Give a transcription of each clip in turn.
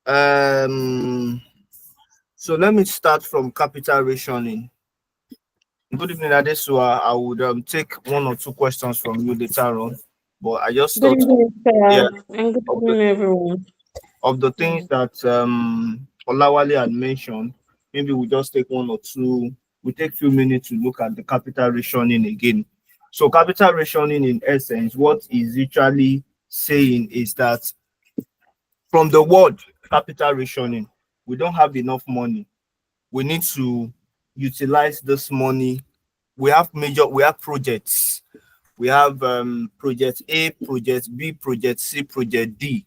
Um, so let me start from capital rationing. Good evening, Adesua. I would take one or two questions from you later on, but I just Good thought, evening, yeah, sir, and good of the evening, everyone. things that Olawale had mentioned, maybe we just take one or two. We take few minutes to look at the capital rationing again. So capital rationing, in essence, what is literally saying is that from the word capital rationing, we don't have enough money. We need to utilize this money. We have projects. We have project A, project B, project C, project D.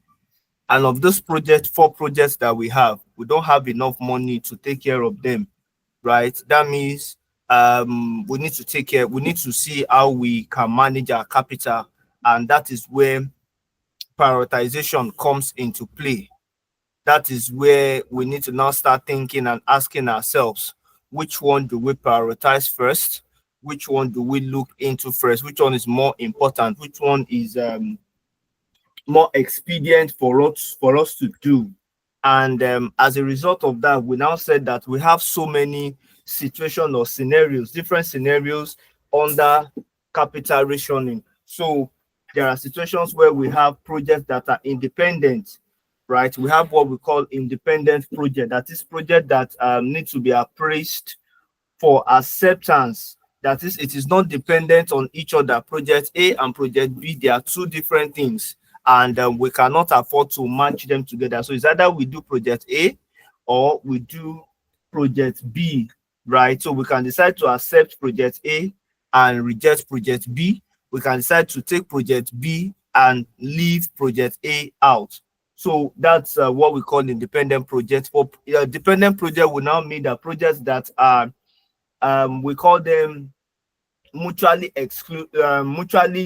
And of those projects, 4 projects that we have, we don't have enough money to take care of them, right? That means we need to take care, we need to see how we can manage our capital. And that is where prioritization comes into play. That is where we need to now start thinking and asking ourselves, which one do we prioritize first? Which one do we look into first? Which one is more important? Which one is more expedient for us to do? And as a result of that, we now said that we have so many situations or scenarios, different scenarios under capital rationing. So there are situations where we have projects that are independent, right? We have what we call independent project. That is project that need to be appraised for acceptance. That is, it is not dependent on each other. Project A and project B, they are two different things, and we cannot afford to match them together. So it's either we do project A or we do project B, right? So we can decide to accept project A and reject project B. We can decide to take project B and leave project A out. So that's what we call independent project. For dependent project will now mean that projects that are we call them mutually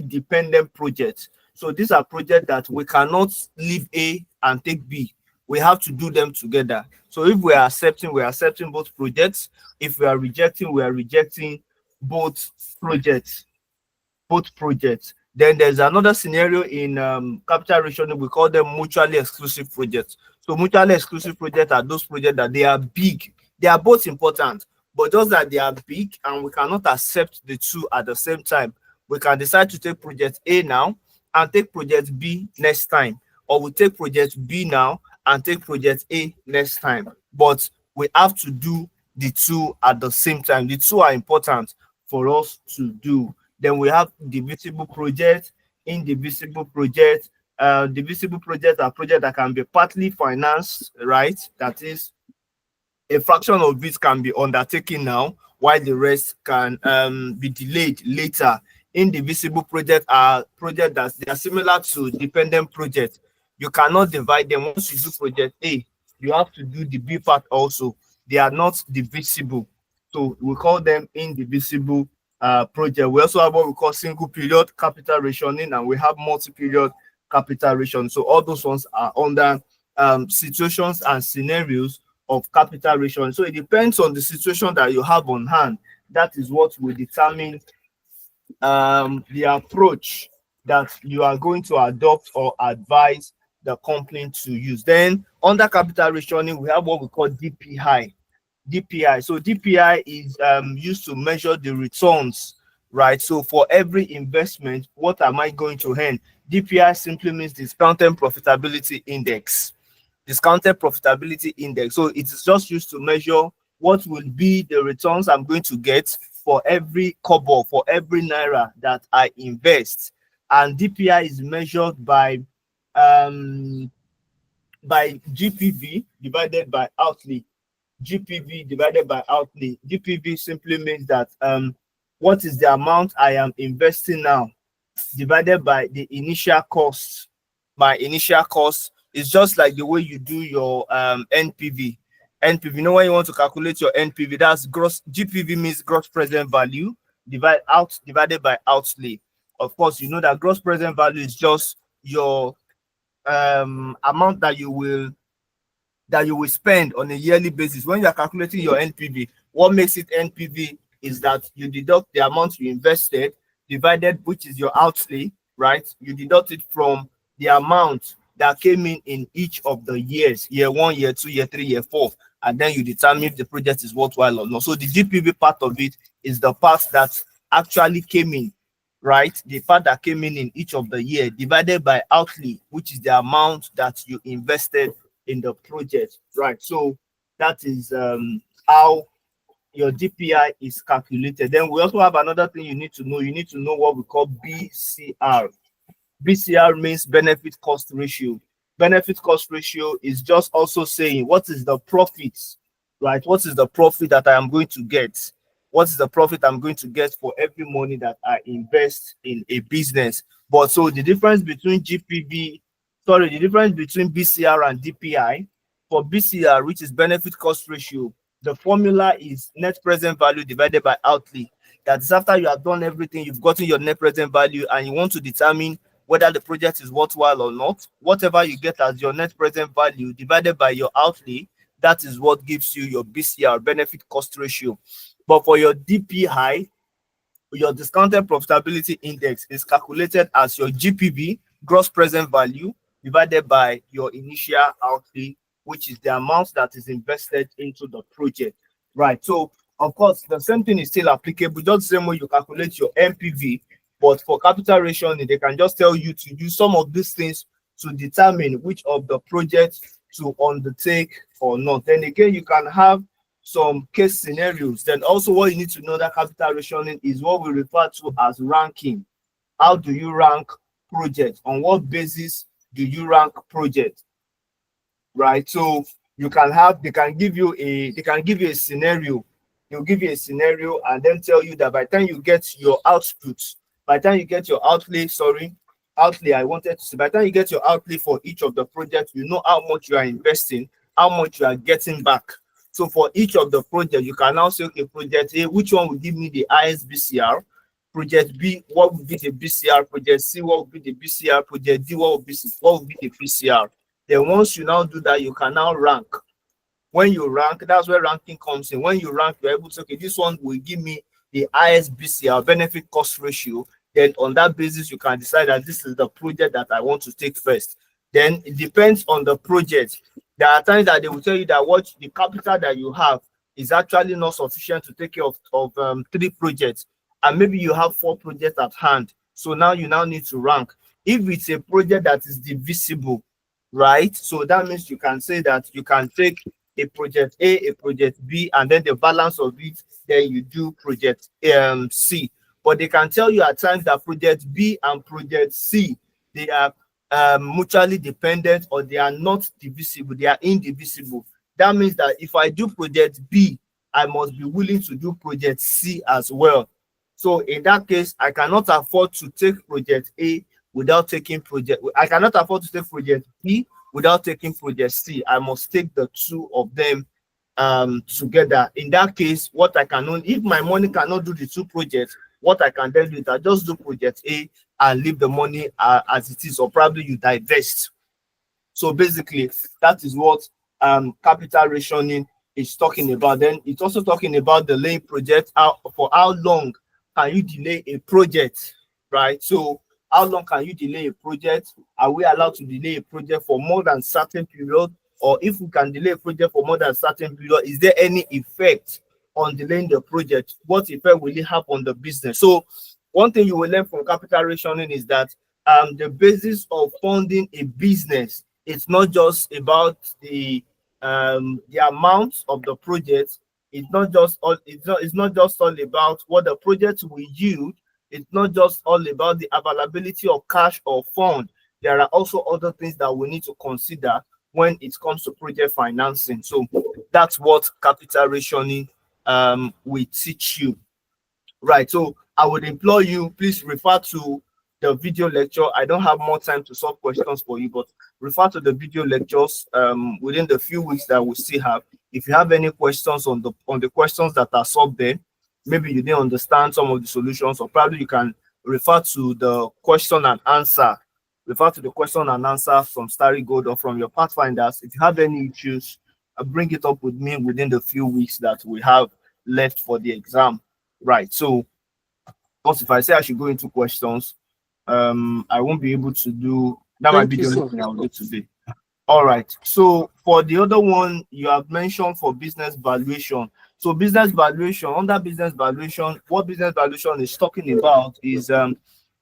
dependent projects. So these are projects that we cannot leave A and take B. We have to do them together. So if we are accepting both projects. If we are rejecting both projects Then there's another scenario in capital rationing. We call them mutually exclusive projects. So mutually exclusive projects are those projects that they are big. They are both important, but just that they are big and we cannot accept the two at the same time. We can decide to take project A now and take project B next time, or we take project B now and take project A next time. But we have to do the two at the same time. The two are important for us to do. Then we have divisible projects, indivisible projects. Divisible projects are projects that can be partly financed, right? That is, a fraction of it can be undertaken now, while the rest can be delayed later. Indivisible projects are projects that they are similar to dependent projects. You cannot divide them. Once you do project A, you have to do the B part also. They are not divisible. So we call them indivisible project. We also have what we call single period capital rationing, and we have multi-period capital rationing. So all those ones are under situations and scenarios of capital rationing. So it depends on the situation that you have on hand. That is what will determine the approach that you are going to adopt or advise the company to use. Then under capital rationing, we have what we call DPI. DPI. So DPI is used to measure the returns, right? So for every investment, what am I going to earn? DPI simply means discounted profitability index. Discounted profitability index. So it is just used to measure what will be the returns I'm going to get for every kobo, for every naira that I invest. And DPI is measured by GPV divided by outlay. GPV divided by outlay. GPV simply means that what is the amount I am investing now divided by the initial cost. My initial cost is just like the way you do your NPV. NPV, you know, when you want to calculate your NPV, that's gross. GPV means gross present value divided by outlay. Of course, you know that gross present value is just your amount that you will spend on a yearly basis. When you are calculating your NPV, what makes it NPV is that you deduct the amount you invested divided, which is your outlay, right? You deduct it from the amount that came in each of the years, year 1, year 2, year 3, year 4, and then you determine if the project is worthwhile or not. So the GPV part of it is the part that actually came in, right? The part that came in each of the year divided by outlay, which is the amount that you invested in the project, right? So that is how your DPI is calculated. Then we also have another thing you need to know. You need to know what we call BCR. BCR means benefit cost ratio. Benefit cost ratio is just also saying what is the profits, right? What is the profit that I am going to get? What is the profit I'm going to get for every money that I invest in a business? But so the difference between the difference between BCR and DPI, for BCR, which is benefit cost ratio, the formula is net present value divided by outlay. That is after you have done everything, you've gotten your net present value, and you want to determine whether the project is worthwhile or not. Whatever you get as your net present value divided by your outlay, that is what gives you your BCR, benefit cost ratio. But for your DPI, your discounted profitability index is calculated as your GPV, gross present value, divided by your initial outlay, which is the amount that is invested into the project, right? So of course the same thing is still applicable, just the same way you calculate your NPV. But for capital rationing, they can just tell you to use some of these things to determine which of the projects to undertake or not. Then again, you can have some case scenarios. Then also what you need to know that capital rationing is what we refer to as ranking. How do you rank projects? On what basis do you rank projects? Right? So you can have, they can give you a scenario. They'll give you a scenario and then tell you that by the time you get your output, by the time you get your outlay, I wanted to say, by the time you get your outlay for each of the projects, you know how much you are investing, how much you are getting back. So for each of the projects, you can now say, okay, project A, which one will give me the highest BCR? Project B, what would be the BCR? Project C, what would be the BCR? Project D, what would be the BCR? Then once you now do that, you can now rank. When you rank, that's where ranking comes in. When you rank, you're able to say, okay, this one will give me the highest BCR, benefit cost ratio. Then on that basis, you can decide that this is the project that I want to take first. Then it depends on the project. There are times that they will tell you that what the capital that you have is actually not sufficient to take care of 3 projects. And maybe you have 4 projects at hand. So now you now need to rank. If it's a project that is divisible, right? So that means you can say that you can take a project A, a project B, and then the balance of it, then you do project C. But they can tell you at times that project B and project C, they are mutually dependent, or they are not divisible, they are indivisible. That means that if I do project B, I must be willing to do project C as well. So in that case, I cannot afford to take project A without taking I cannot afford to take project B without taking project C. I must take the 2 of them together. In that case, what I can only, if my money cannot do the 2 projects, what I can then do is I just do project A and leave the money as it is, or probably you divest. So basically, that is what capital rationing is talking about. Then it's also talking about delaying project. For how long can you delay a project, right? So how long can you delay a project? Are we allowed to delay a project for more than certain period? Or if we can delay a project for more than certain period, is there any effect on delaying the project? What effect will it have on the business? So one thing you will learn from capital rationing is that the basis of funding a business, it's not just about the amount of the project. It's not just all about what the project will yield. It's not just all about the availability of cash or fund. There are also other things that we need to consider when it comes to project financing. So that's what capital rationing will teach you. Right. So I would implore you, please refer to the video lecture. I don't have more time to solve questions for you, but refer to the video lectures within the few weeks that we still have. If you have any questions on the questions that are solved there, maybe you didn't understand some of the solutions, or probably you can refer to the question and answer. Refer to the question and answer from Starry Gold or from your Pathfinders. If you have any issues, bring it up with me within the few weeks that we have left for the exam. Right. So also, if I say I should go into questions, I won't be able to do That might Thank be you, the only sir. thing I'll do today. All right. So for the other one you have mentioned for business valuation. So business valuation, under business valuation, what business valuation is talking about is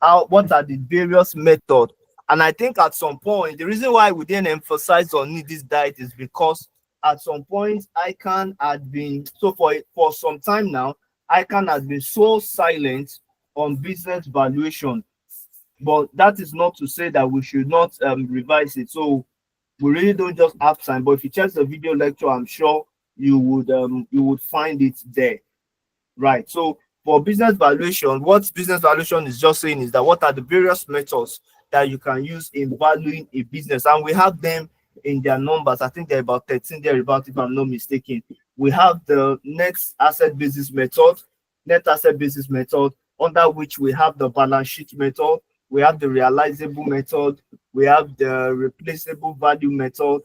how what are the various methods. And I think at some point, the reason why we didn't emphasize on this diet is because at some point ICAN had been so for some time now, ICAN has been so silent on business valuation. But that is not to say that we should not revise it. So we really don't just have time. But if you check the video lecture, I'm sure you would find it there. Right. So for business valuation, what business valuation is just saying is that what are the various methods that you can use in valuing a business, and we have them in their numbers. I think they're about 13 there, about if I'm not mistaken. We have the net asset basis method, under which we have the balance sheet method, we have the realizable method, we have the replaceable value method,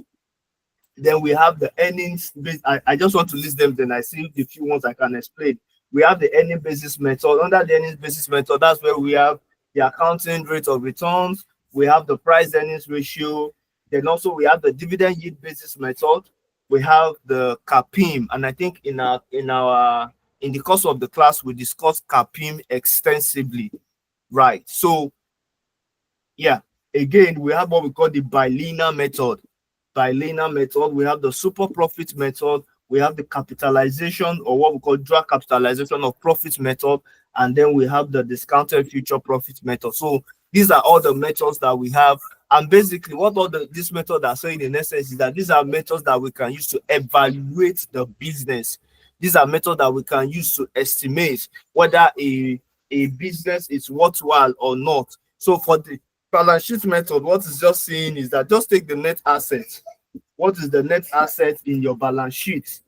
then we have the earnings base. I just want to list them, then I see the few ones I can explain. We have the earning basis method. Under the earnings basis method, that's where we have the accounting rate of returns, we have the price earnings ratio, then also we have the dividend yield basis method, we have the CAPIM, and I think in the course of the class we discussed CAPIM extensively, right? So yeah, again, we have what we call the bilinear method. We have the super profit method, we have the capitalization, or what we call drag capitalization of profit method, and then we have the discounted future profit method. So these are all the methods that we have. And basically, what this method are saying in essence is that these are methods that we can use to evaluate the business. These are methods that we can use to estimate whether a business is worthwhile or not. So for the balance sheet method, what is just saying is that just take the net asset. What is the net asset in your balance sheet?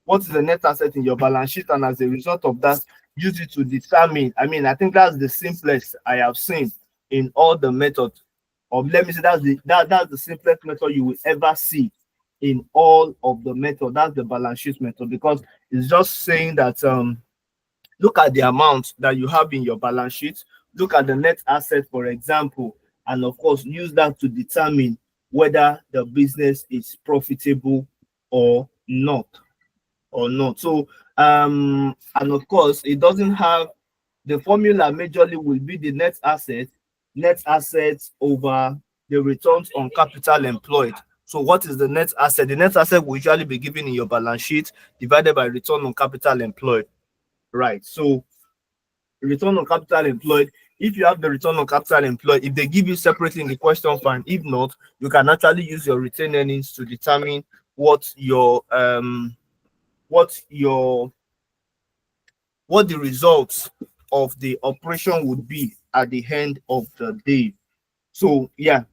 What is the net asset in your balance sheet? And as a result of that, use it to determine. I mean, I think that's the simplest I have seen in all the methods. Or let me say that's the simplest method you will ever see in all of the method. That's the balance sheet method, because it's just saying that look at the amount that you have in your balance sheet, look at the net asset, for example, and of course use that to determine whether the business is profitable or not. So and of course it doesn't have the formula. Majorly will be the net assets over the returns on capital employed. So what is the net asset? The net asset will usually be given in your balance sheet divided by return on capital employed. Right. So return on capital employed, if you have the return on capital employed, if they give you separately in the question, fine. If not, you can actually use your retained earnings to determine what what your what the results of the operation would be at the end of the day. So yeah,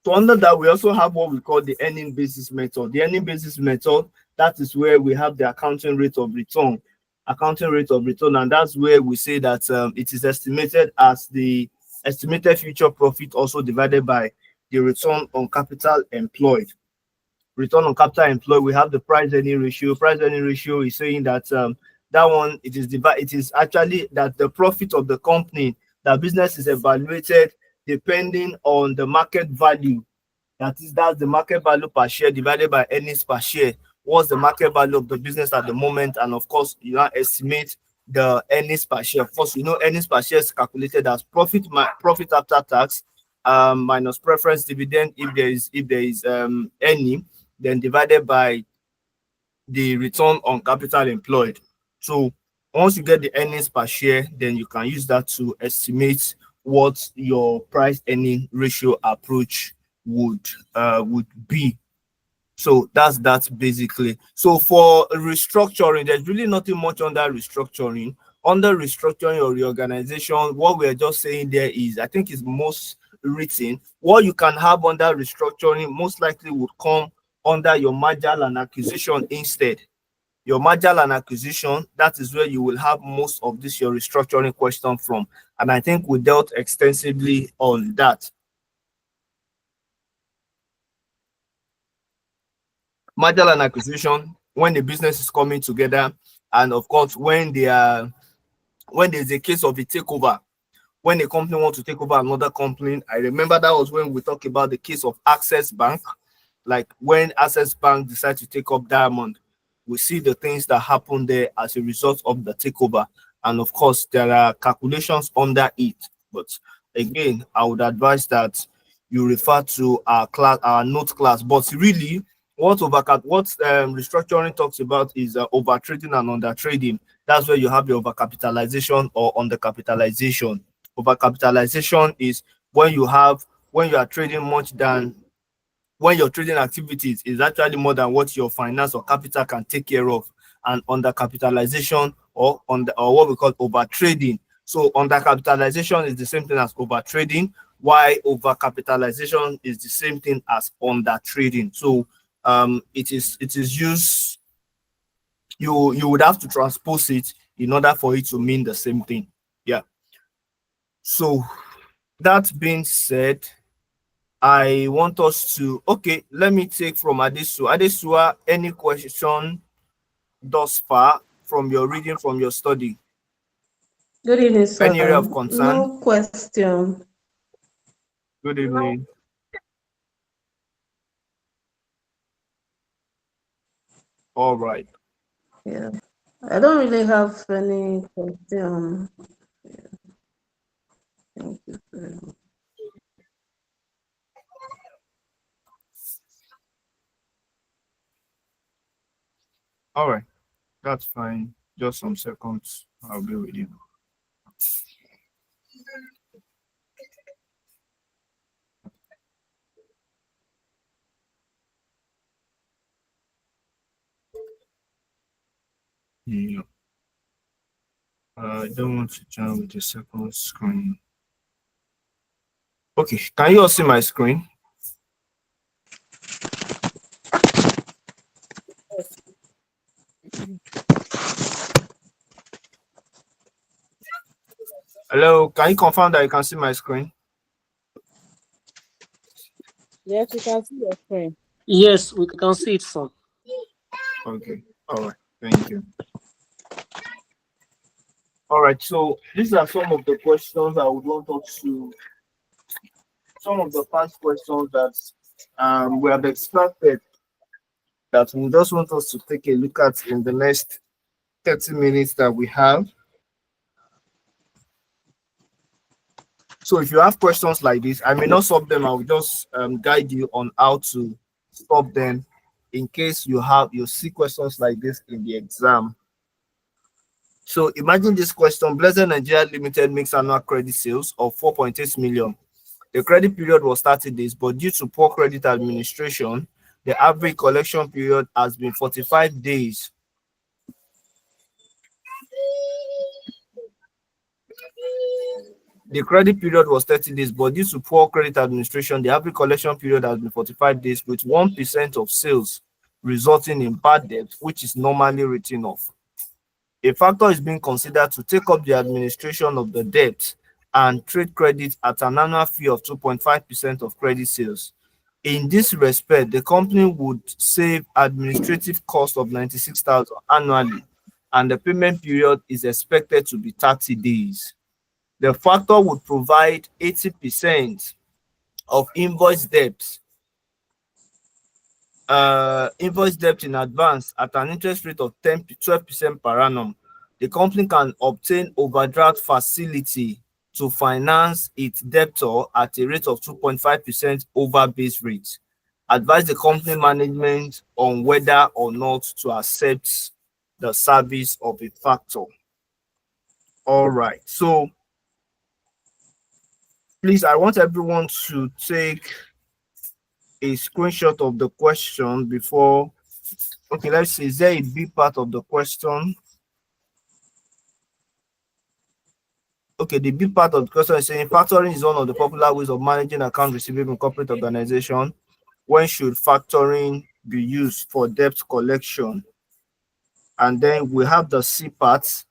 so under that, we also have what we call the earning basis method. The earning basis method, that is where we have the accounting rate of return, and that's where we say that it is estimated as the estimated future profit also divided by the return on capital employed. Return on capital employed, we have the price earning ratio. Price earning ratio is saying that that one, it is actually that the profit of the company, the business is evaluated depending on the market value. That's the market value per share divided by earnings per share. What's the market value of the business at the moment? And of course, you now estimate the earnings per share. Of course, earnings per share is calculated as profit after tax minus preference dividend if there is any, then divided by the return on capital employed. So once you get the earnings per share, then you can use that to estimate what your price earning ratio approach would be. So that's basically. So for restructuring, there's really nothing much under restructuring. Under restructuring or reorganization, what we're just saying there is, I think is most written, what you can have under restructuring most likely would come under your merger and acquisition instead. Your merger and acquisition, that is where you will have most of this your restructuring question from. And I think we dealt extensively on that. Merger and acquisition, when the business is coming together, and of course when there's a case of a takeover, when a company wants to take over another company. I remember that was when we talked about the case of Access Bank. Like when Access Bank decided to take up Diamond, we see the things that happen there as a result of the takeover. And of course, there are calculations under it. But again, I would advise that you refer to our class, our note class. But really, what restructuring talks about is over trading and under trading. That's where you have the overcapitalization or undercapitalization. Overcapitalization is when you are trading much than when your trading activities is actually more than what your finance or capital can take care of, and undercapitalization or what we call over trading. So undercapitalization is the same thing as over trading, while overcapitalization is the same thing as under trading. So it is used, you would have to transpose it in order for it to mean the same thing. Yeah. So that being said, I want us to, okay, let me take from Adesu. Adesua, any question thus far from your reading, from your study? Good evening, sir. Any area of concern? No question. Good evening. All right. Yeah, I don't really have any question. Thank you very much. All right. That's fine. Just some seconds. I'll be with you. Yeah. I don't want to join with the second screen. Okay. Can you all see my screen? Hello. Can you confirm that you can see my screen? Yes, we can see your screen. Yes, we can see it, sir. Okay. All right. Thank you. All right. So these are some of the questions I would want us to, some of the past questions that we have extracted that we just want us to take a look at in the next 30 minutes that we have. So if you have questions like this, I may not solve them. I will just guide you on how to solve them in case you see questions like this in the exam. So imagine this question: Blessed Nigeria Limited makes annual credit sales of 4.8 million. The credit period was 30 days, but due to poor credit administration, the average collection period has been 45 days. The credit period was 30 days, but due to poor credit administration, the average collection period has been 45 days, with 1% of sales resulting in bad debt, which is normally written off. A factor is being considered to take up the administration of the debt and trade credit at an annual fee of 2.5% of credit sales. In this respect, the company would save administrative cost of 96,000 annually, and the payment period is expected to be 30 days. The factor would provide 80% of invoice debt in advance at an interest rate of 10 to 12% per annum. The company can obtain overdraft facility to finance its debtor at a rate of 2.5% over base rate. Advise the company management on whether or not to accept the service of a factor. All right. So please, I want everyone to take a screenshot of the question before. Okay, let's see. Is there a B part of the question? Okay, the B part of the question is saying factoring is one of the popular ways of managing account receivable in corporate organization. When should factoring be used for debt collection? And then we have the C part.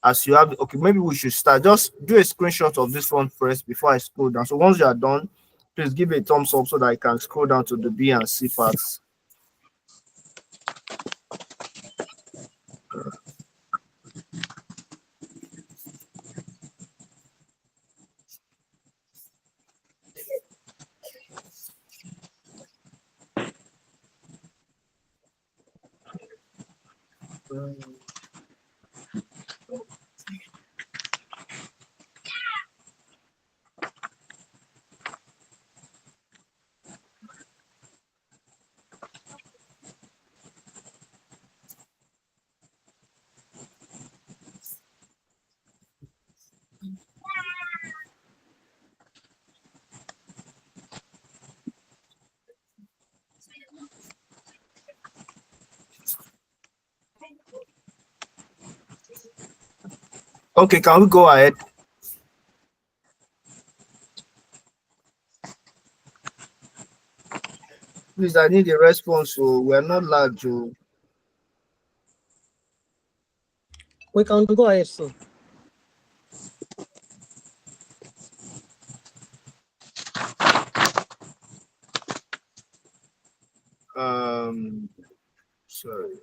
As you have, okay, maybe we should start. Just do a screenshot of this one first before I scroll down. So once you are done, please give a thumbs up so that I can scroll down to the B and C parts. Okay, can we go ahead? Please, I need a response. So we are not large. We can go ahead, sir. Sorry.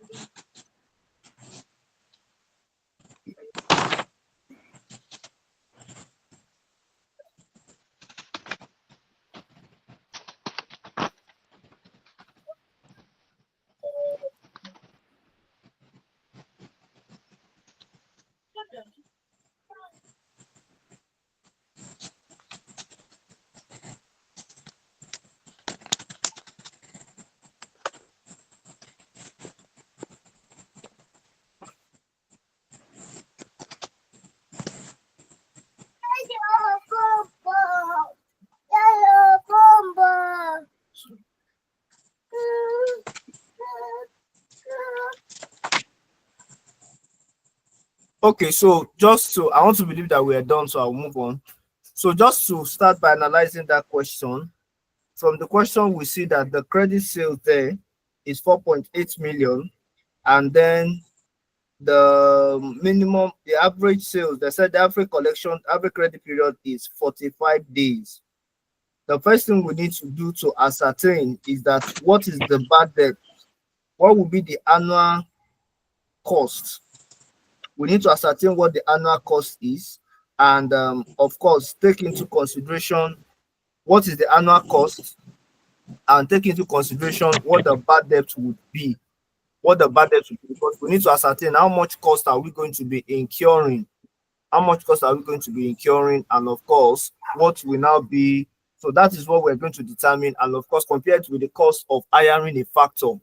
Okay, so I want to believe that we are done, so I'll move on. So just to start by analyzing that question, from the question we see that the credit sales there is 4.8 million, and then the average sales, they said the average credit period is 45 days. The first thing we need to do to ascertain is that what is the bad debt? What will be the annual cost? We need to ascertain what the annual cost is, and of course, take into consideration what is the annual cost, and take into consideration what the bad debt would be. Because we need to ascertain how much cost are we going to be incurring, and of course, what will now be. So that is what we're going to determine, and of course, compared with the cost of hiring a factor,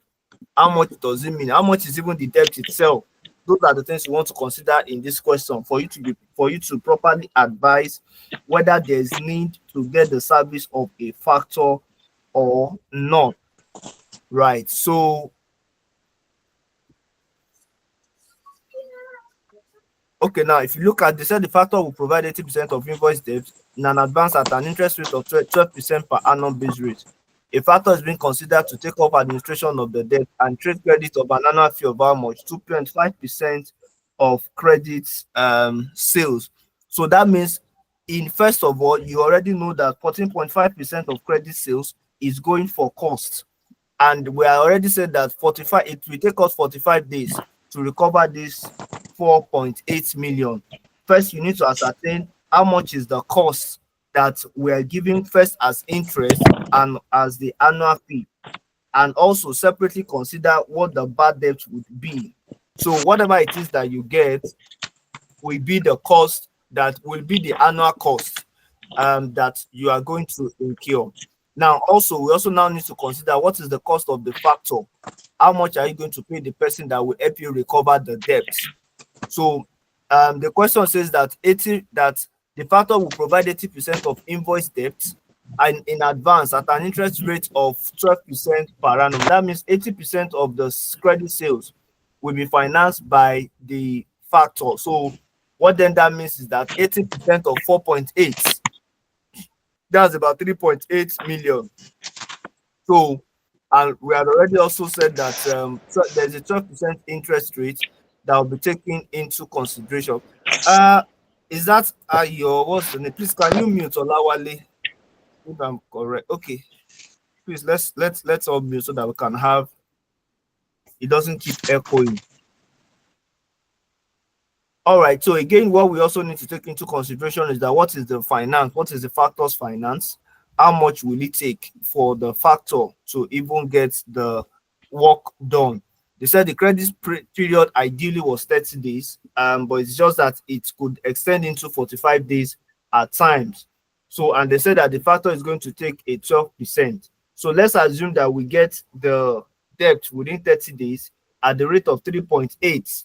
how much does it mean? How much is even the debt itself? Those are the things you want to consider in this question for you to properly advise whether there's need to get the service of a factor or not. Right. So okay, now if you look at, they said the factor will provide 80% of invoice debt in an advance at an interest rate of 12% per annum base rate. A factor is being considered to take up administration of the debt and trade credit of an annual fee of how much? 2.5% of credit sales. So that means, in first of all, you already know that 14.5% of credit sales is going for cost. And we already said that it will take us 45 days to recover this 4.8 million. First, you need to ascertain how much is the cost that we are giving first as interest and as the annual fee, and also separately consider what the bad debt would be. So whatever it is that you get will be the cost, that will be the annual cost that you are going to incur. Now, we also now need to consider what is the cost of the factor. How much are you going to pay the person that will help you recover the debt? So the question says that the factor will provide 80% of invoice debt and in advance at an interest rate of 12% per annum. That means 80% of the credit sales will be financed by the factor. So what then that means is that 80% of 4.8, that's about 3.8 million. So, and we had already also said that so there's a 12% interest rate that will be taken into consideration. Is that your, what's the name? Please, can you mute Olawale if I'm correct? Okay, please let's all mute so that we can have it doesn't keep echoing. All right. So again, what we also need to take into consideration is that what is the finance? What is the factor's finance? How much will it take for the factor to even get the work done? They said the credit period ideally was 30 days, but it's just that it could extend into 45 days at times. So, and they said that the factor is going to take a 12%. So let's assume that we get the debt within 30 days at the rate of 3.8,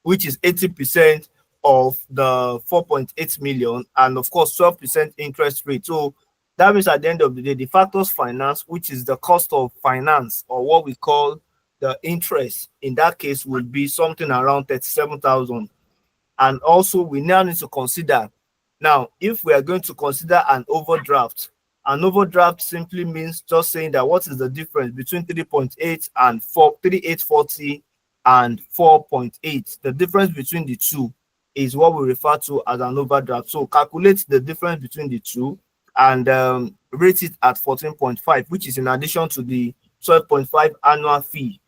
which is 80% of the 4.8 million, and of course 12% interest rate. So that means at the end of the day, the factors finance, which is the cost of finance, or what we call the interest, in that case would be something around 37,000. And also we now need to consider, now if we are going to consider an overdraft simply means just saying that what is the difference between 3.8 and 3840 and 4.8. The difference between the two is what we refer to as an overdraft. So calculate the difference between the two and rate it at 14.5, which is in addition to the 12.5 annual fee.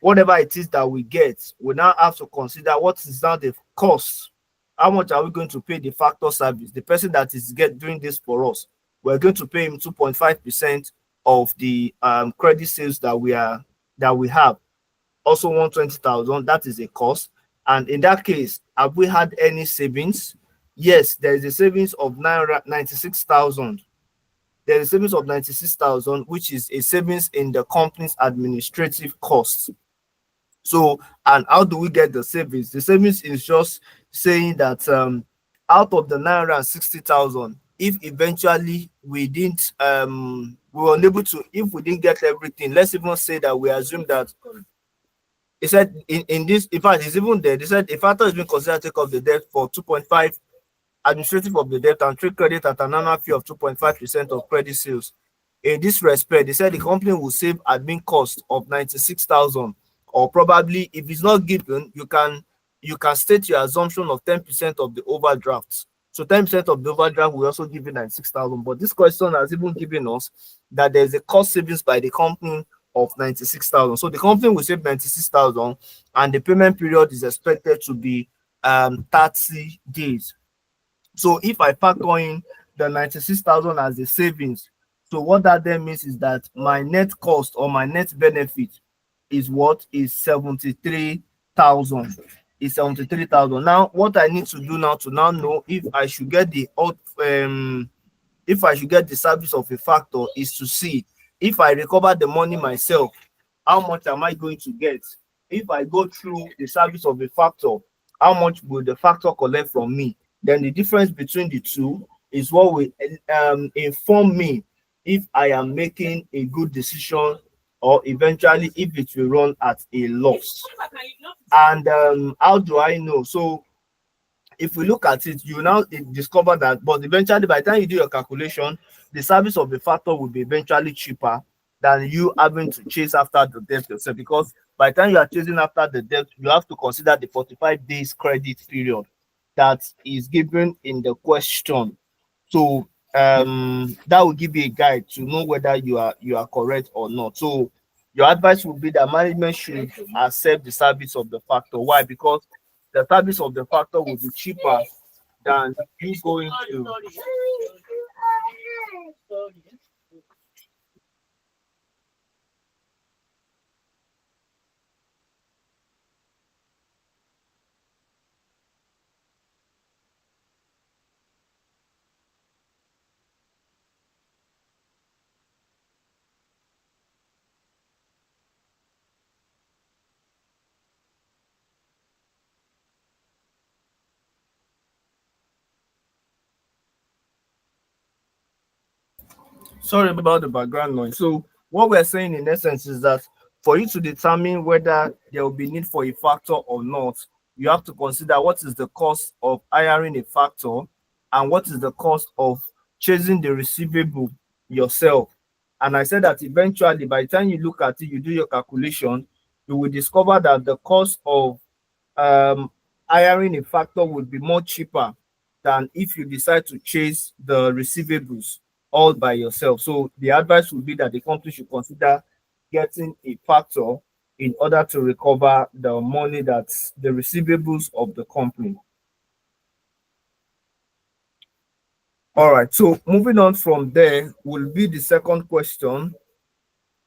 Whatever it is that we get, we now have to consider what is now the cost. How much are we going to pay the factor service, the person that is doing this for us? We're going to pay him 2.5% of the credit sales that we have. Also 120,000, that is a cost. And in that case, have we had any savings? Yes, there is a savings of 96,000. There is a savings of 96,000, which is a savings in the company's administrative costs. So, and how do we get the savings? The savings is just saying that out of the 960,000, if eventually we didn't we were unable to, if we didn't get everything, let's even say that we assume that he said in this, in fact, it's even there. They said a factor is being considered to take off the debt for 2.5 administrative of the debt and trade credit at an annual fee of 2.5% of credit sales. In this respect, they said the company will save admin cost of 96,000, or probably if it's not given, you can state your assumption of 10% of the overdraft. So 10% of the overdraft will also give you 96,000. But this question has even given us that there's a cost savings by the company of 96,000. So the company will save 96,000, and the payment period is expected to be 30 days. So if I factor in the 96,000 as the savings, so what that then means is that my net cost or my net benefit is what is 73,000. Is 73,000. Now, what I need to do now to now know if I should get the service of a factor is to see if I recover the money myself, how much am I going to get? If I go through the service of a factor, how much will the factor collect from me? Then the difference between the two is what will inform me if I am making a good decision, or eventually if it will run at a loss. And how do I know? So if we look at it, you now discover that, but eventually by the time you do your calculation, the service of the factor will be eventually cheaper than you having to chase after the debt yourself, because by the time you are chasing after the debt, you have to consider the 45 days credit period that is given in the question. So that will give you a guide to know whether you are correct or not. So your advice would be that management should accept the service of the factor. Why? Because the service of the factor will be cheaper than you going to. Sorry about the background noise. So what we're saying in essence is that for you to determine whether there will be need for a factor or not, you have to consider what is the cost of hiring a factor and what is the cost of chasing the receivable yourself. And I said that eventually, by the time you look at it, you do your calculation, you will discover that the cost of um, hiring a factor would be more cheaper than if you decide to chase the receivables all by yourself. So the advice would be that the company should consider getting a factor in order to recover the money that's the receivables of the company. All right, so moving on from there will be the second question.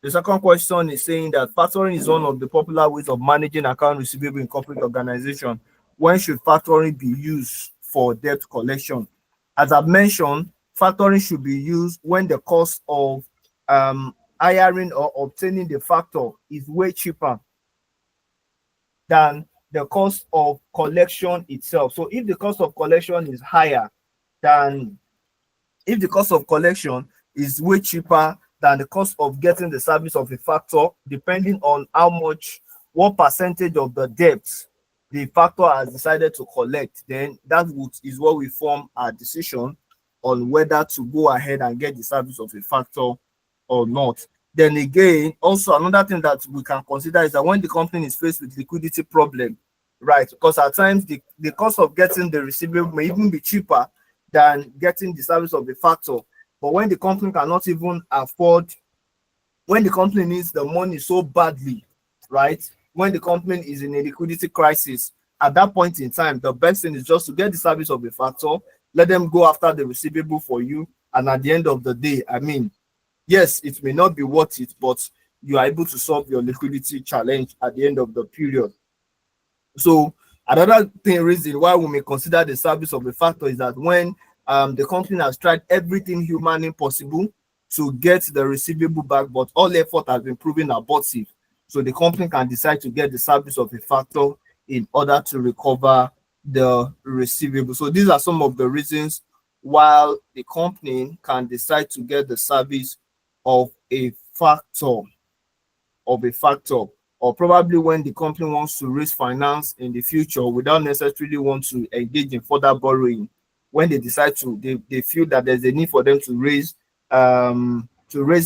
The second question is saying that factoring is one of the popular ways of managing account receivable in corporate organization. When should factoring be used for debt collection? As I've mentioned, factoring should be used when the cost of hiring or obtaining the factor is way cheaper than the cost of collection itself. So if the cost of collection is higher than, if the cost of collection is way cheaper than the cost of getting the service of a factor, depending on how much, what percentage of the debt the factor has decided to collect, then that is what we form our decision on whether to go ahead and get the service of a factor or not. Then again, also another thing that we can consider is that when the company is faced with liquidity problem, right? Because at times the cost of getting the receivable may even be cheaper than getting the service of the factor. But when the company cannot even afford, when the company needs the money so badly, right? When the company is in a liquidity crisis, at that point in time, the best thing is just to get the service of the factor, let them go after the receivable for you. And at the end of the day, I mean, yes, it may not be worth it, but you are able to solve your liquidity challenge at the end of the period. So another reason why we may consider the service of a factor is that when the company has tried everything humanly possible to get the receivable back, but all effort has been proven abortive. So the company can decide to get the service of a factor in order to recover the receivable. So these are some of the reasons why the company can decide to get the service of a factor, or probably when the company wants to raise finance in the future without necessarily want to engage in further borrowing. When they decide to, they feel that there's a need for them to raise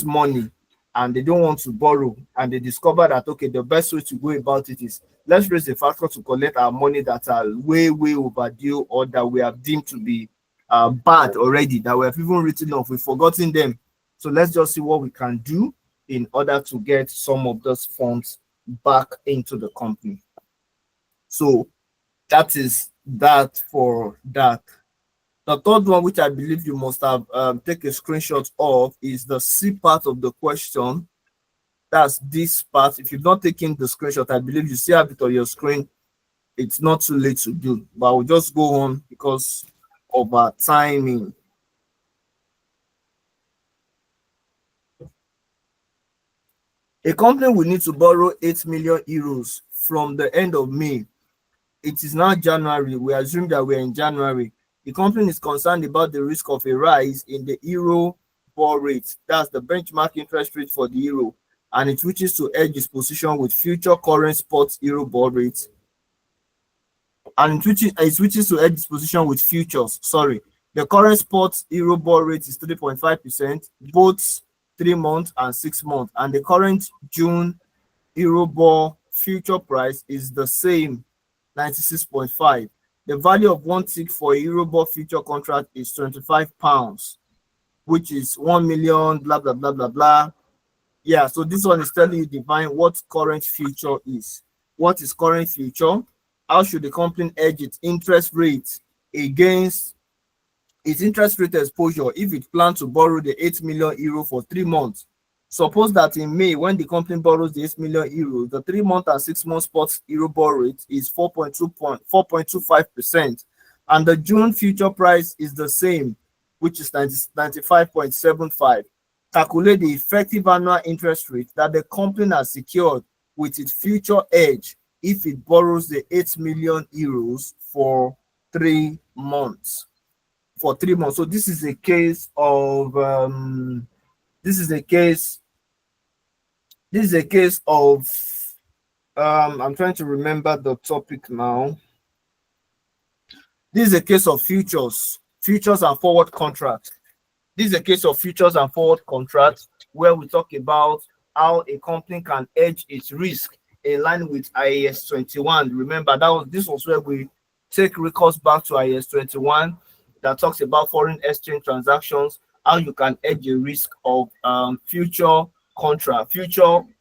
money and they don't want to borrow, and they discover that, okay, the best way to go about it is let's raise a factor to collect our money that are way overdue, or that we have deemed to be bad already, that we have even written off, we've forgotten them. So let's just see what we can do in order to get some of those funds back into the company. So that is that for that. The third one, which I believe you must have take a screenshot of, is the C part of the question. That's this part. If you've not taken the screenshot, I believe you still have it on your screen. It's not too late to do, but I will just go on because of our timing. A company will need to borrow 8 million euros from the end of May. It is now January. We assume that we're in January. The company is concerned about the risk of a rise in the euro ball rate. That's the benchmark interest rate for the euro. And it wishes to hedge its position with future current spot euro ball rates. And it wishes to hedge its position with futures. Sorry. The current spot euro ball rate is 3.5%, both 3 months and 6 months. And the current June Eurobond future price is the same, 96.5. The value of 1 tick for a Eurobond future contract is £25, which is 1 million, blah, blah, blah, blah, blah. Yeah, so this one is telling you define what current future is. What is current future? How should the company hedge its interest rate against its interest rate exposure if it plans to borrow the 8 million euro for 3 months? Suppose that in May, when the company borrows the 8 million euros, the 3 month and 6 month spot Eurobond rate is 4.25%, and the June future price is the same, which is 95.75. Calculate the effective annual interest rate that the company has secured with its future hedge if it borrows the 8 million euros for 3 months. For 3 months. So this is a case of I'm trying to remember the topic now. This is a case of futures and forward contracts. This is a case of futures and forward contracts where we talk about how a company can hedge its risk in line with IAS 21. Remember, this was where we take recourse back to IAS 21 that talks about foreign exchange transactions, how you can hedge a risk of future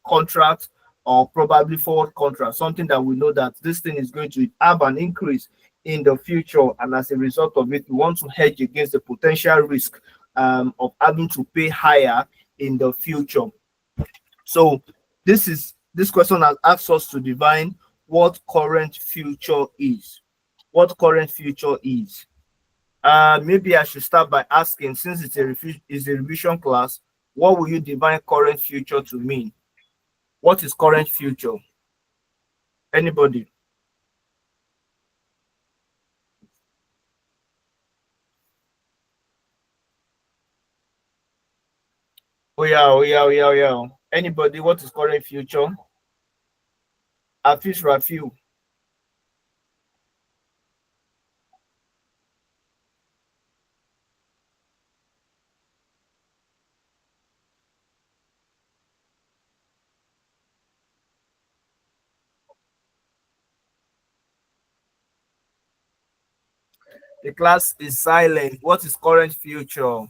contract, or probably forward contract, something that we know that this thing is going to have an increase in the future, and as a result of it, we want to hedge against the potential risk of having to pay higher in the future. So this question has asked us to define what current future is. What current future is. Maybe I should start by asking, since it's a revision class, what will you define current future to mean? What is current future? Anybody? Oh yeah, oh yeah, oh yeah, oh yeah. Anybody? What is current future? Afis Rafiu. The class is silent. What is current future?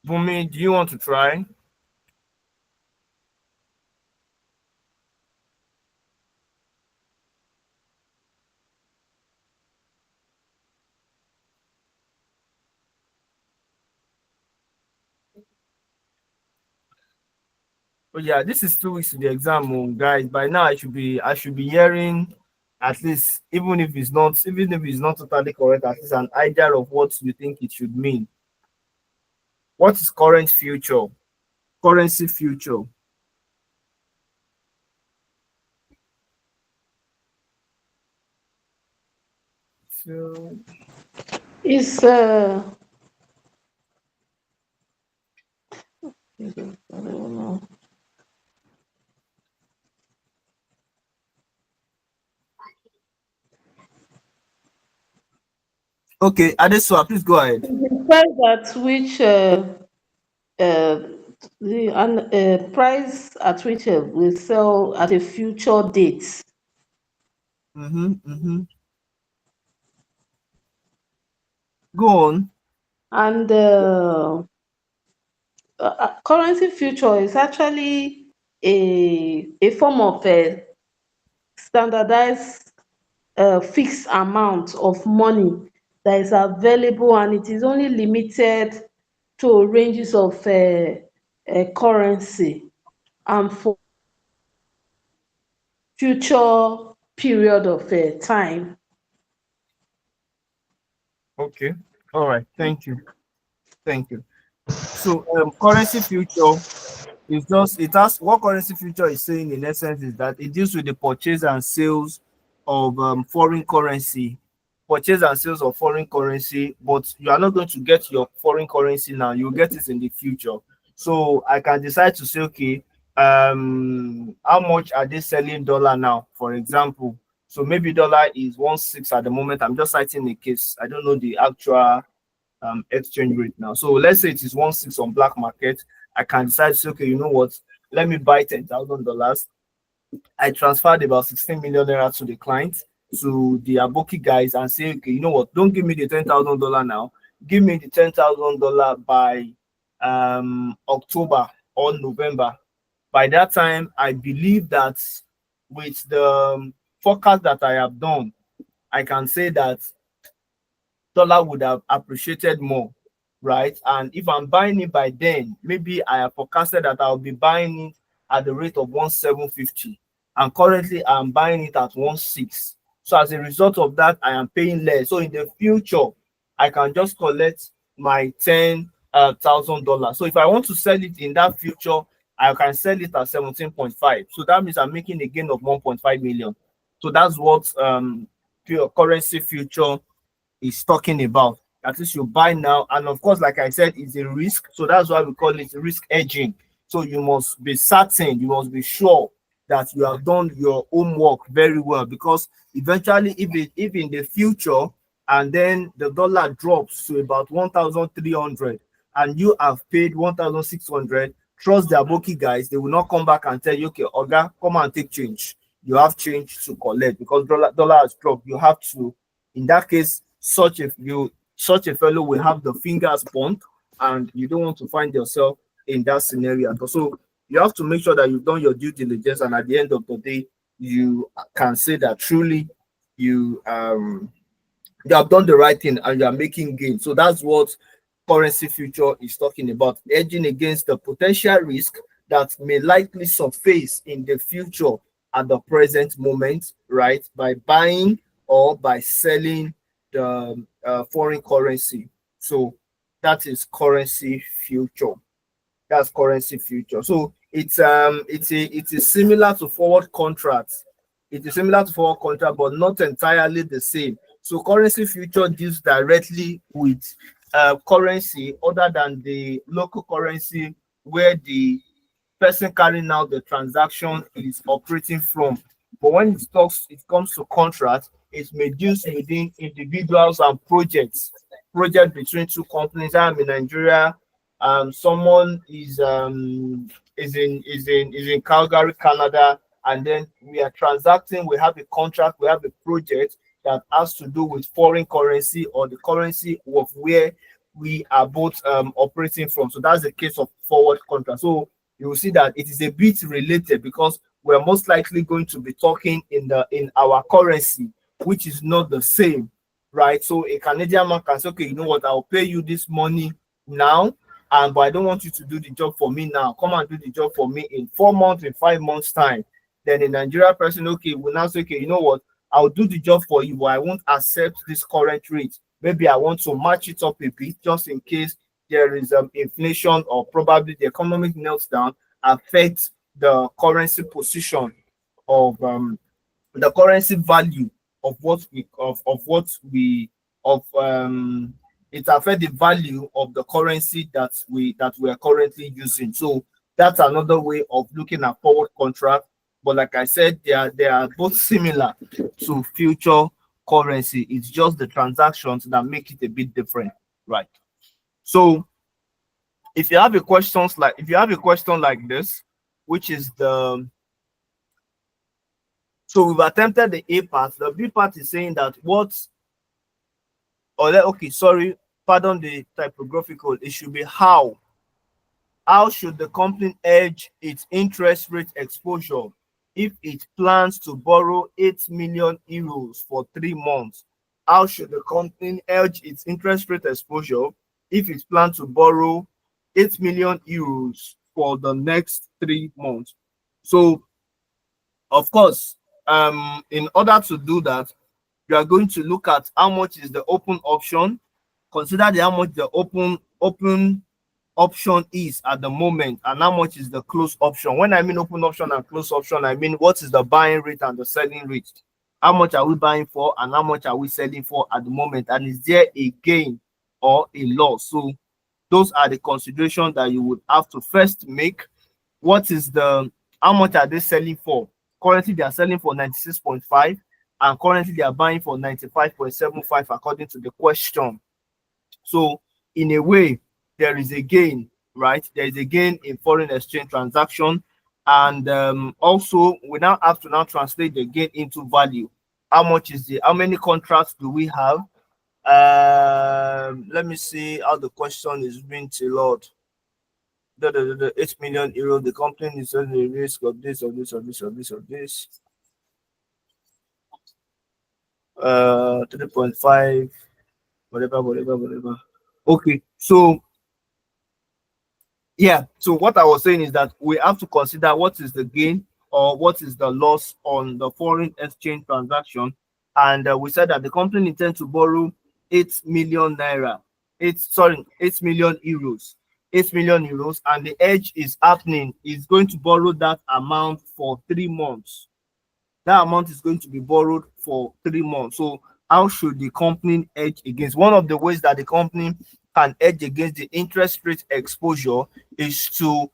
Bumi, do you want to try? Oh yeah, this is 2 weeks to the exam, guys. By now I should be hearing at least, even if it's not totally correct, at least an idea of what you think it should mean. What is current future? Currency future. So It's I don't know. okay, Adesua, please go ahead. The price at which uh, price at which we sell at a future date, Mm-hmm. Go on. and currency future is actually a form of standardized fixed amount of money that is available, and it is only limited to ranges of currency and for future period of time. Okay. All right. Thank you. Thank you. So currency future is just, it has, what currency future is saying in essence is that it deals with the purchase and sales of foreign currency, but you are not going to get your foreign currency now, you'll get it in the future. So I can decide to say, okay, how much are they selling dollar now, for example? So maybe dollar is 1.6 at the moment. I'm just citing a case. I don't know the actual exchange rate now. So let's say it is 1.6 on black market. I can decide to say, okay, you know what? Let me buy $10,000. I transferred about 16 million naira to the client, to the Aboki guys, and say, okay, you know what? Don't give me the $10,000 now. Give me the $10,000 by October or November. By that time, I believe that with the forecast that I have done, I can say that dollar would have appreciated more, right? And if I'm buying it by then, maybe I have forecasted that I'll be buying it at the rate of 1,750, and currently I'm buying it at 1.6. So as a result of that, I am paying less. So in the future, I can just collect my $10,000. So if I want to sell it in that future, I can sell it at 17.5. So that means I'm making a gain of 1.5 million. So that's what pure currency future is talking about. At least you buy now, and of course, like I said, it's a risk. So that's why we call it risk hedging. So you must be certain, you must be sure that you have done your homework very well, because eventually, if in the future and then the dollar drops to about 1,300 and you have paid 1,600, trust the Aboki guys, they will not come back and tell you, okay, Oga, come and take change. You have change to collect because dollar has dropped. You have to, in that case, such a fellow will have the fingers burnt, and you don't want to find yourself in that scenario. So you have to make sure that you've done your due diligence, and at the end of the day, you can say that truly you you have done the right thing and you are making gain. So that's what currency future is talking about, hedging against the potential risk that may likely surface in the future at the present moment, right? By buying or by selling the foreign currency. So that is currency future. That's currency future. So it is similar to forward contracts. It is similar to forward contract, but not entirely the same. So currency future deals directly with currency other than the local currency where the person carrying out the transaction is operating from. But when it comes to contract, it's reduced within individuals and project between two companies. I'm in Nigeria. Someone is in Calgary, Canada, and then we are transacting. We have a contract. We have a project that has to do with foreign currency or the currency of where we are both operating from. So that's the case of forward contract. So you will see that it is a bit related because we're most likely going to be talking in our currency, which is not the same, right? So a Canadian man can say, okay, you know what, I'll pay you this money now, but I don't want you to do the job for me now. Come and do the job for me in 4 months, in 5 months time. Then a Nigerian person, okay, will now say, okay, you know what, I'll do the job for you, but I won't accept this current rate. Maybe I want to match it up a bit just in case there is inflation or probably the economic meltdown affects the currency position of the currency value of what we it affect the value of the currency that we are currently using. So that's another way of looking at forward contract. But like I said, they are both similar to future currency. It's just the transactions that make it a bit different, right? So if you have a question like this, which is so we've attempted the A part. The B part is saying that pardon the typographical, it should be how. How should the company hedge its interest rate exposure if it plans to borrow 8 million euros for 3 months? How should the company hedge its interest rate exposure if it plans to borrow 8 million euros for the next 3 months? So, of course, in order to do that, you are going to look at how much is the open option. Consider how much the open option is at the moment and how much is the close option. When I mean open option and close option, I mean what is the buying rate and the selling rate. How much are we buying for and how much are we selling for at the moment, and is there a gain or a loss? So those are the considerations that you would have to first make. How much are they selling for? Currently they are selling for 96.5 and currently they are buying for 95.75 according to the question. So in a way, there is a gain, right? There is a gain in foreign exchange transaction. And also we now have to now translate the gain into value. How many contracts do we have? Let me see how the question is being tailored. The 8 million euro, the company is on the risk of this, of this, of this, of this, of this. 3.5, whatever. Okay, so yeah, so what I was saying is that we have to consider what is the gain or what is the loss on the foreign exchange transaction. And we said that the company intends to borrow 8 million naira, 8 million euros, 8 million euros, and the hedge is going to borrow that amount for 3 months. That amount is going to be borrowed for 3 months. So how should the company hedge against? One of the ways that the company can hedge against the interest rate exposure is to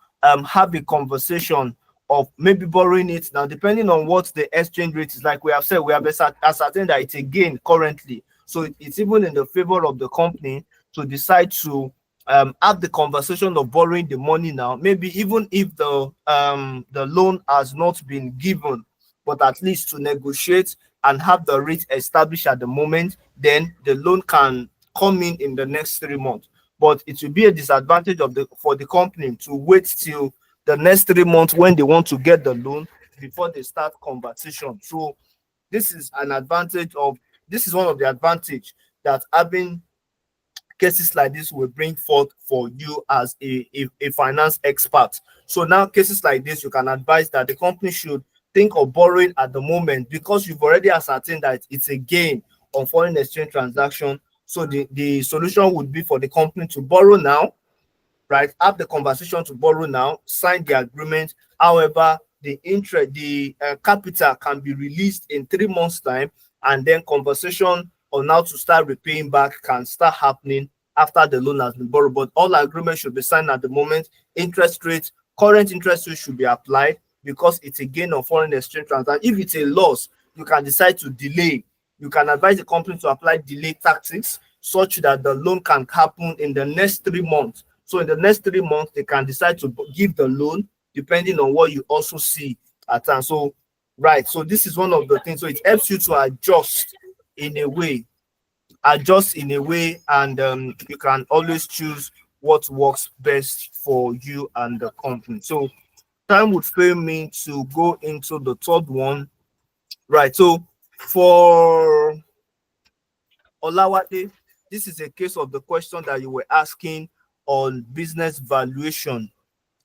have a conversation of maybe borrowing it. Now, depending on what the exchange rate is, like we have said, we have ascertained that it's a gain currently. So it's even in the favor of the company to decide to have the conversation of borrowing the money now. Maybe even if the loan has not been given, but at least to negotiate and have the rate established at the moment, then the loan can come in the next 3 months. But it will be a disadvantage for the company to wait till the next 3 months when they want to get the loan before they start conversation. So this is one of the advantage that having cases like this will bring forth for you as a finance expert. So now cases like this, you can advise that the company should think of borrowing at the moment because you've already ascertained that it's a gain on foreign exchange transaction. So the solution would be for the company to borrow now, right? Have the conversation to borrow now, sign the agreement. However, the interest, the capital can be released in 3 months' time, and then conversation on how to start repaying back can start happening after the loan has been borrowed. But all agreements should be signed at the moment. Interest rates, current interest rates should be applied because it's a gain on foreign exchange transaction. If it's a loss, you can decide to delay. You can advise the company to apply delay tactics such that the loan can happen in the next 3 months. So in the next 3 months, they can decide to give the loan depending on what you also see at times. So, right. So this is one of the things. So it helps you to in a way, adjust in a way, and you can always choose what works best for you and the company. So time would fail me to go into the third one. Right. So for Olawade, this is a case of the question that you were asking on business valuation.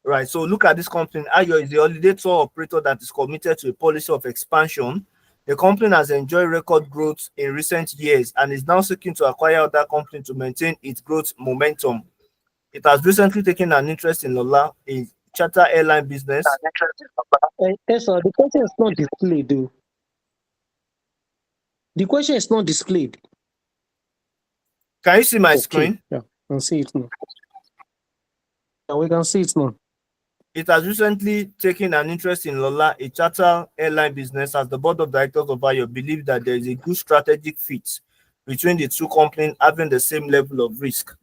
Right. So look at this company. Ayo is the holiday tour operator that is committed to a policy of expansion. The company has enjoyed record growth in recent years and is now seeking to acquire other companies to maintain its growth momentum. It has recently taken an interest in Lola, a charter airline business. Yes, sir. The question is not displayed, though. The question is not displayed. Can you see my Okay. screen? Yeah, I can see it now. Yeah, we can see it now. It has recently taken an interest in Lola, a charter airline business, as the board of directors of Ayo believe that there is a good strategic fit between the two companies having the same level of risk.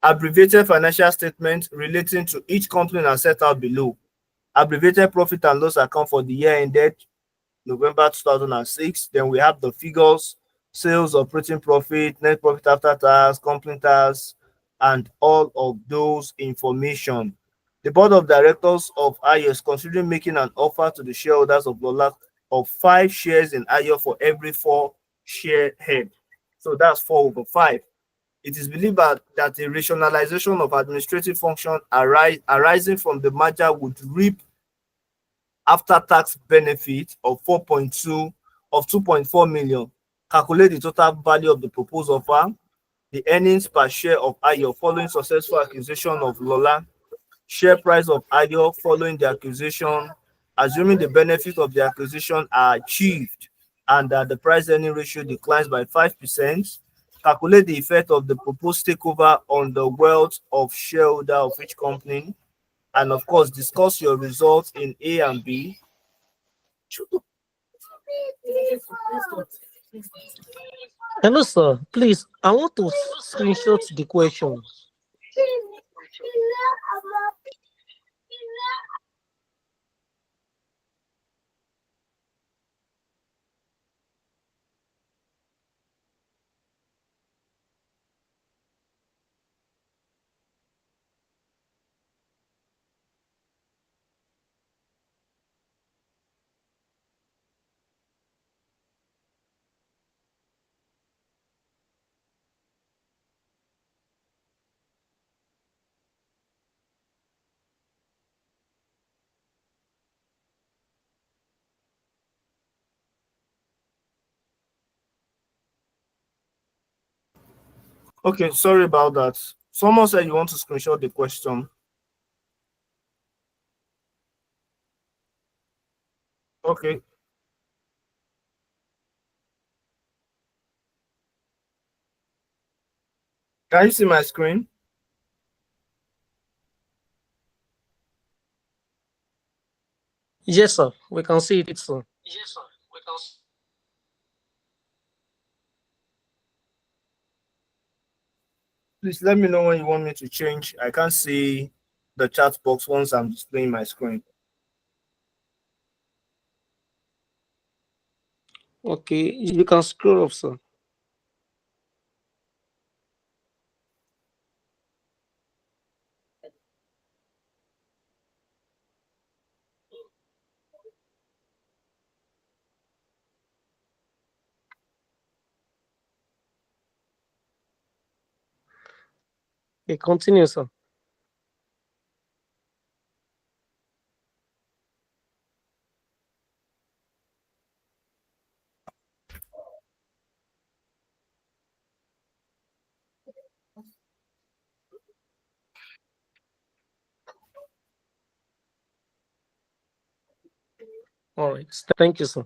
Abbreviated financial statements relating to each company are set out below. Abbreviated profit and loss account for the year ended November 2006. Then we have the figures, sales, operating profit, net profit after tax, company tax, and all of those information. The board of directors of Ayo is considering making an offer to the shareholders of Lola of 5 shares in Ayo for every 4 share head. So that's 4/5. It is believed that a rationalization of administrative function arising from the merger would reap after-tax benefit of 2.4 million. Calculate the total value of the proposed offer, the earnings per share of Ayo following successful acquisition of Lola, share price of Ayo following the acquisition, assuming the benefits of the acquisition are achieved and that the price earning ratio declines by 5%. Calculate the effect of the proposed takeover on the wealth of shareholder of each company, and of course, discuss your results in A and B. Hello, sir. Please, I want to screenshot the question. Okay, sorry about that. Someone said you want to screenshot the question. Okay. Can you see my screen? Yes, sir. We can see it, sir. Please let me know when you want me to change. I can't see the chat box once I'm displaying my screen. Okay, you can scroll up, sir. Okay, continue, sir. All right. Thank you, sir.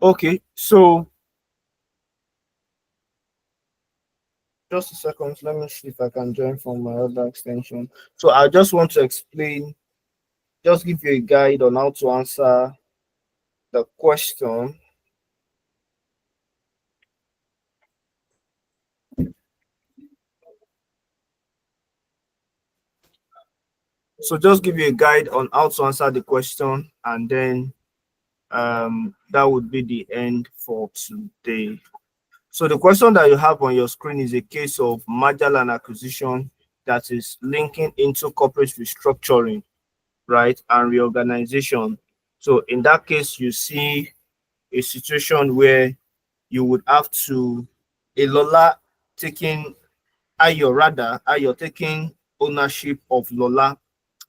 Okay, so just a second, let me see if I can join from my other extension. So I just want to explain, just give you a guide on how to answer the question. So just give you a guide on how to answer the question, and then that would be the end for today. So the question that you have on your screen is a case of merger and acquisition that is linking into corporate restructuring, right, and reorganization. So in that case, you see a situation where you would have to a Lola taking Ayo taking ownership of Lola,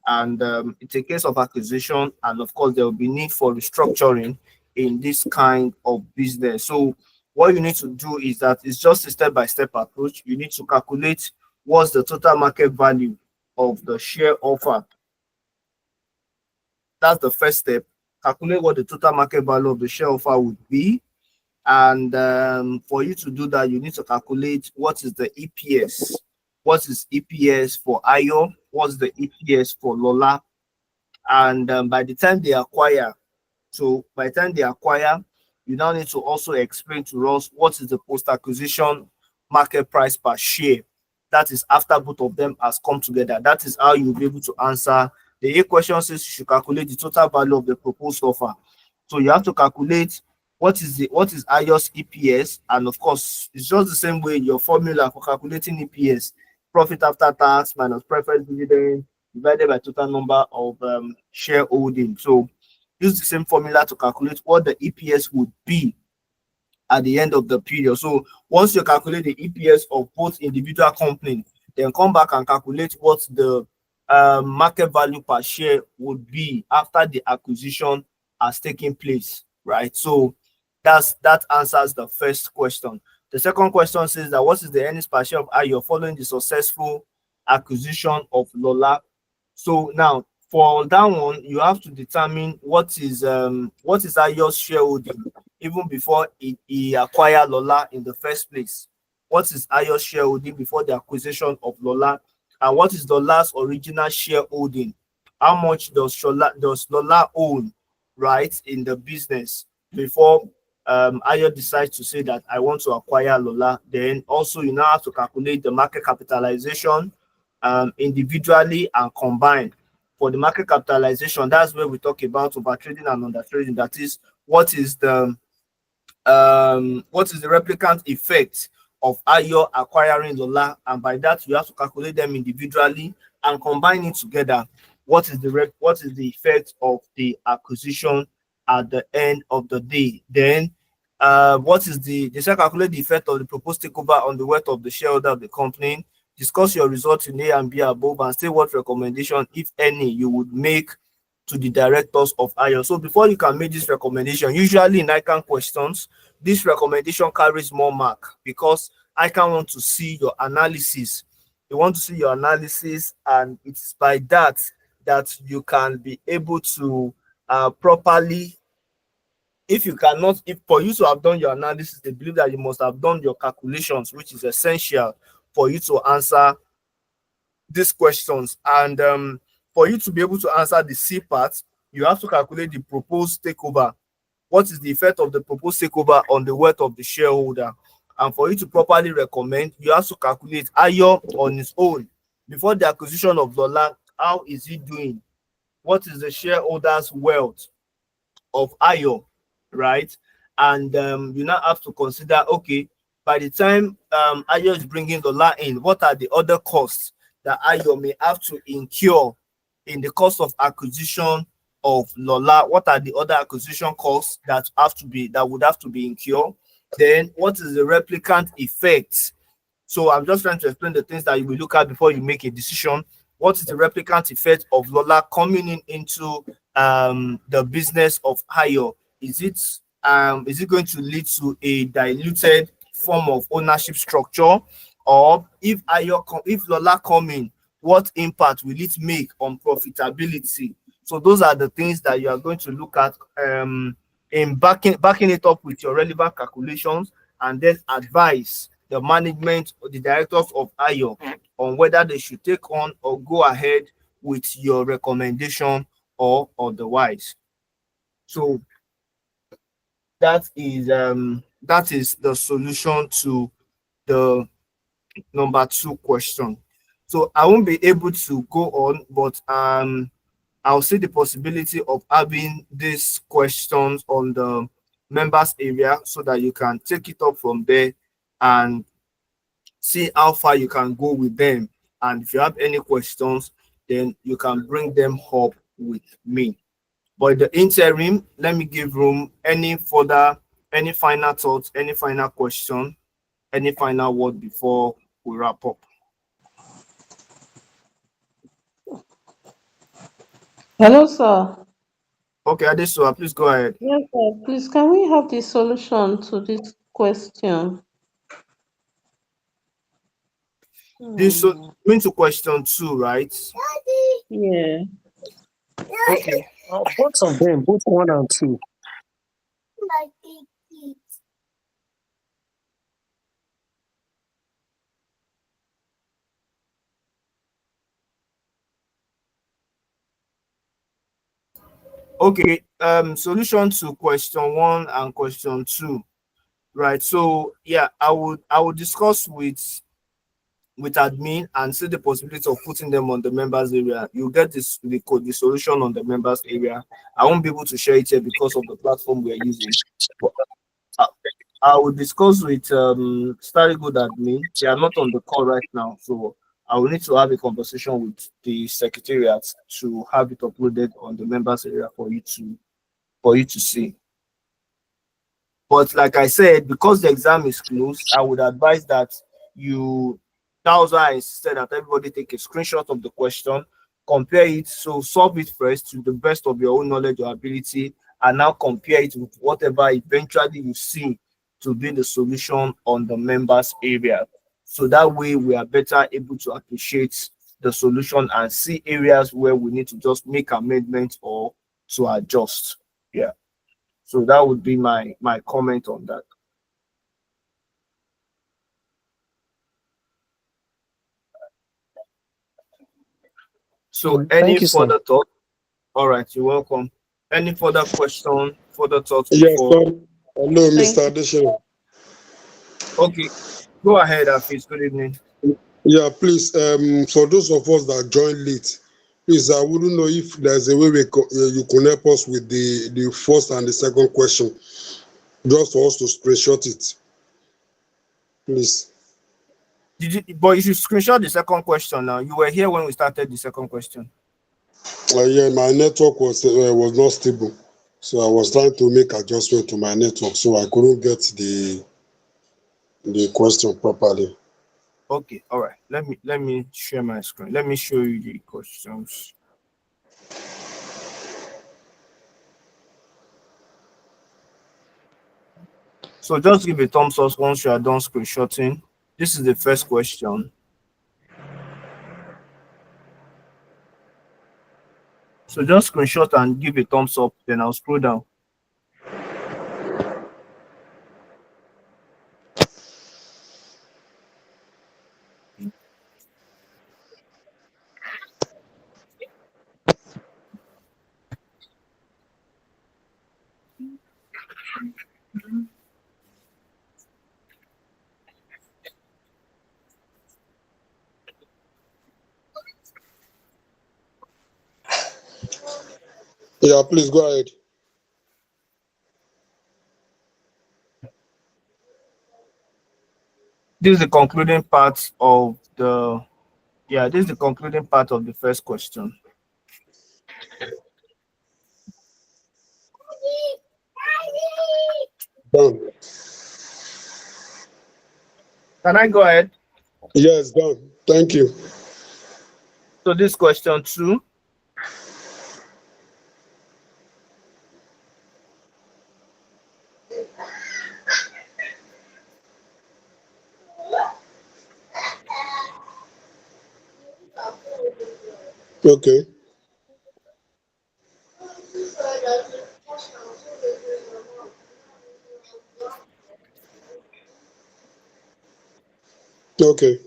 and it's a case of acquisition, and of course there will be need for restructuring in this kind of business. So what you need to do is that it's just a step-by-step approach. You need to calculate what's the total market value of the share offer. That's the first step. Calculate what the total market value of the share offer would be, and for you to do that, you need to calculate what is the EPS. What is EPS for Ayo? What's the EPS for Lola? And by the time they acquire, you now need to also explain to us what is the post-acquisition market price per share. That is after both of them has come together. That is how you'll be able to answer. The A question says you should calculate the total value of the proposed offer. So you have to calculate what is Ayo's EPS, and of course it's just the same way your formula for calculating EPS: profit after tax minus preferred dividend divided by total number of shareholding. So use the same formula to calculate what the EPS would be at the end of the period. So once you calculate the EPS of both individual companies, then come back and calculate what the market value per share would be after the acquisition has taken place, right? So that answers the first question. The second question says that what is the earnings per share of Ayo following the successful acquisition of Lola? So now for that one, you have to determine what is Ayo's shareholding even before he acquired Lola in the first place. What is Ayo's shareholding before the acquisition of Lola? And what is Lola's original shareholding? How much does Lola own, right, in the business before Ayo decides to say that I want to acquire Lola? Then also you now have to calculate the market capitalization individually and combined. For the market capitalization, that's where we talk about overtrading and undertrading. That is, what is the replicant effect of Ayo acquiring Lola, and by that you have to calculate them individually and combine it together. What is the effect of the acquisition at the end of the day? Then what is the calculate the effect of the proposed takeover on the worth of the shareholder of the company. Discuss your results in A and B above and say what recommendation, if any, you would make to the directors of Ayo. So before you can make this recommendation, usually in ICAN questions, this recommendation carries more mark because ICAN want to see your analysis. They want to see your analysis, and it's by that you can be able to properly. If for you to have done your analysis, they believe that you must have done your calculations, which is essential for you to answer these questions. And for you to be able to answer the C part, you have to calculate the proposed takeover. What is the effect of the proposed takeover on the worth of the shareholder? And for you to properly recommend, you have to calculate Ayo on its own before the acquisition of Lola. How is he doing? What is the shareholder's wealth of Ayo, right? And you now have to consider, okay, by the time Ayo is bringing Lola in, what are the other costs that Ayo may have to incur in the cost of acquisition of Lola? What are the other acquisition costs that would have to be incurred? Then what is the replicant effect? So I'm just trying to explain the things that you will look at before you make a decision. What is the replicant effect of Lola coming into the business of Ayo? Is it going to lead to a diluted form of ownership structure? Or if Lola come in, what impact will it make on profitability? So those are the things that you are going to look at in backing it up with your relevant calculations, and then advise the management or the directors of Ayo on whether they should take on or go ahead with your recommendation or otherwise. So that is the solution to the number 2 question. So I won't be able to go on, but I'll see the possibility of having these questions on the members area so that you can take it up from there and see how far you can go with them. And if you have any questions, then you can bring them up with me. But in the interim, let me give room any final thoughts, any final question, any final word before we wrap up. Hello, sir. Okay, Adesola, please go ahead. Yes, sir. Please, can we have the solution to this question? This mean to question 2, right? Yeah. Okay. Both of them, both 1 and 2. Okay. Solution to question 1 and question 2. Right. So yeah, I would discuss with admin and see the possibility of putting them on the members area. You get the solution on the members area. I won't be able to share it here because of the platform we are using. But I will discuss with Starry Good admin. They are not on the call right now, so I will need to have a conversation with the secretariat to have it uploaded on the members area for you to see. But like I said, because the exam is closed, I would advise that that was why I said that everybody take a screenshot of the question, compare it, so solve it first to the best of your own knowledge or ability, and now compare it with whatever eventually you see to be the solution on the members area. So that way we are better able to appreciate the solution and see areas where we need to just make amendments or to adjust. Yeah. So that would be my comment on that. So any further thoughts? All right, you're welcome. Any further question, further thoughts Yes, before? sir. Hello, Mr. Additional. Okay, go ahead, Afis. Good evening. Yeah, please. For those of us that joined late, please, I wouldn't know if there's a way you can help us with the first and the second question, just for us to screenshot it, please. But you should screenshot the second question now. You were here when we started the second question. Yeah, my network was not stable, so I was trying to make adjustment to my network, so I couldn't get the question properly. Okay, all right. Let me share my screen. Let me show you the questions. So just give a thumbs up once you are done screenshotting. This is the first question. So just screenshot and give a thumbs up, then I'll scroll down. Yeah, please go ahead. This is the concluding part of the this is the concluding part of the first question. Done. Can I go ahead? Yes, done. Thank you. So this question 2. Okay. Okay.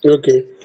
Okay.